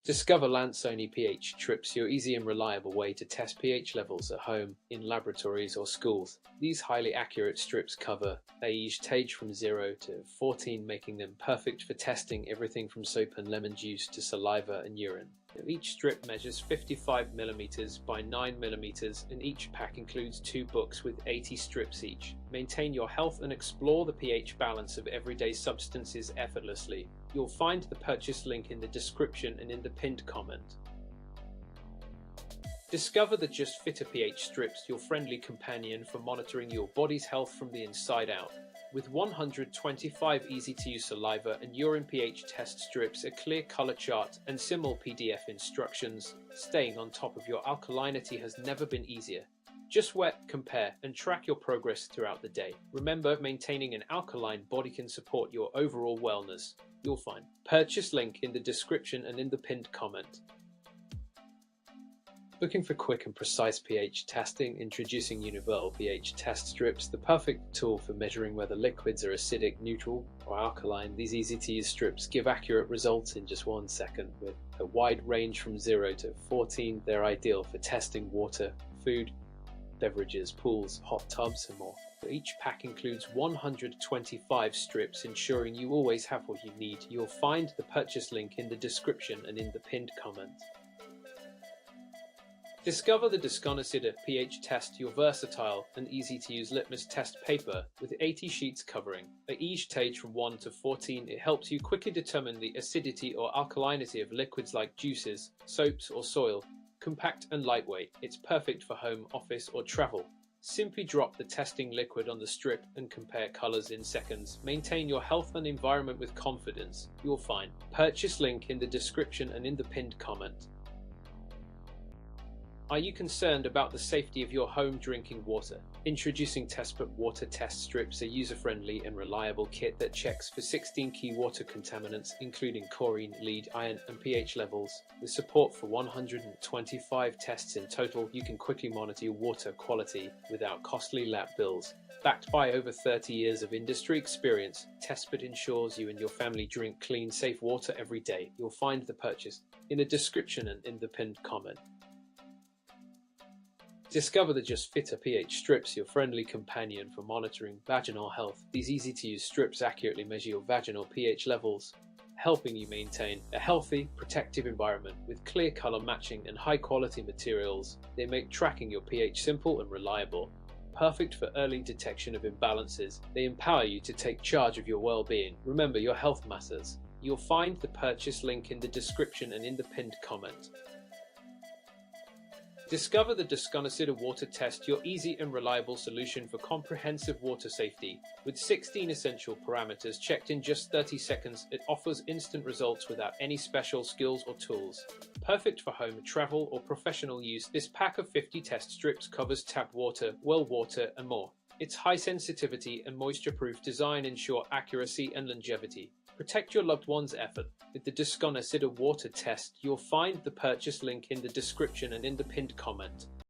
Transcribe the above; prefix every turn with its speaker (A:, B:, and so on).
A: Discover Lansonee pH strips, your easy and reliable way to test pH levels at home, in laboratories or schools. These highly accurate strips cover each stage from 0 to 14, making them perfect for testing everything from soap and lemon juice to saliva and urine. Each strip measures 55 mm by 9 mm, and each pack includes 2 books with 80 strips each. Maintain your health and explore the pH balance of everyday substances effortlessly. You'll find the purchase link in the description and in the pinned comment. Discover the Just Fitter pH strips, your friendly companion for monitoring your body's health from the inside out. With 125 easy-to-use saliva and urine pH test strips, a clear color chart, and simple PDF instructions, staying on top of your alkalinity has never been easier. Just wet, compare, and track your progress throughout the day. Remember, maintaining an alkaline body can support your overall wellness. You'll find purchase link in the description and in the pinned comment. Looking for quick and precise pH testing? Introducing Universal pH test strips, the perfect tool for measuring whether liquids are acidic, neutral, or alkaline. These easy-to-use strips give accurate results in just 1 second. With a wide range from 0 to 14, they're ideal for testing water, food, beverages, pools, hot tubs, and more. Each pack includes 125 strips, ensuring you always have what you need. You'll find the purchase link in the description and in the pinned comment. Discover the Desconocida pH test, your versatile and easy-to-use litmus test paper with 80 sheets covering at each stage from 1 to 14. It helps you quickly determine the acidity or alkalinity of liquids like juices, soaps, or soil. Compact and lightweight, it's perfect for home, office, or travel. Simply drop the testing liquid on the strip and compare colors in seconds. Maintain your health and environment with confidence. You'll find purchase link in the description and in the pinned comment. Are you concerned about the safety of your home drinking water? Introducing TESPERT water test strips, a user-friendly and reliable kit that checks for 16 key water contaminants, including chlorine, lead, iron, and pH levels. With support for 125 tests in total, you can quickly monitor your water quality without costly lab bills. Backed by over 30 years of industry experience, TESPERT ensures you and your family drink clean, safe water every day. You'll find the purchase in the description and in the pinned comment. Discover the Just Fitter pH strips, your friendly companion for monitoring vaginal health. These easy-to-use strips accurately measure your vaginal pH levels, helping you maintain a healthy, protective environment. With clear color matching and high-quality materials, they make tracking your pH simple and reliable. Perfect for early detection of imbalances, they empower you to take charge of your well-being. Remember, your health matters. You'll find the purchase link in the description and in the pinned comment. Discover the Desconocida water test, your easy and reliable solution for comprehensive water safety. With 16 essential parameters checked in just 30 seconds, it offers instant results without any special skills or tools. Perfect for home, travel, or professional use, this pack of 50 test strips covers tap water, well water, and more. Its high sensitivity and moisture-proof design ensure accuracy and longevity. Protect your loved one's effort. With the Desconocida water test, you'll find the purchase link in the description and in the pinned comment.